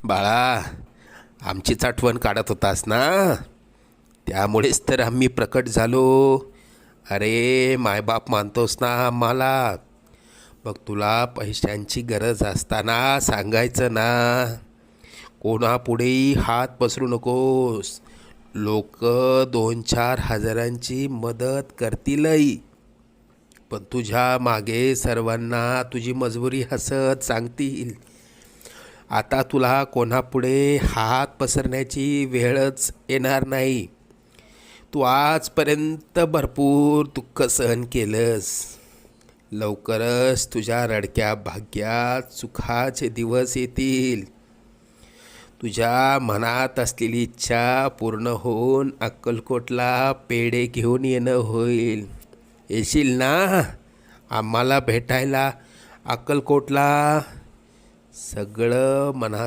बाळा, आमचीच आठवण काढत होतास ना, त्यामुळेच तर आम्ही प्रकट झालो. अरे मायबाप मानतोस ना आम्हाला. मग तुला पैशांची गरज असताना सांगायचं ना. कोणापुढेही हात पसरू नकोस. लोक 2-4 हजारांची मदत करतीलही, पण तुझ्या मागे सर्वांना तुझी मजबुरी हसत सांगतील. आता तुला कोणापुढे हात पसरण्याची वेळच येणार नाही. तू आजपर्यंत भरपूर दुःख सहन केलंस. लवकरच तुझ्या रडक्या भाग्यात सुखाचे दिवस येतील. तुझ्या मनात असलेली इच्छा पूर्ण होऊन अक्कलकोटला पेढे घेऊन येणं होईल. येशील ना आम्हाला भेटायला अक्कलकोटला? सगळं मनात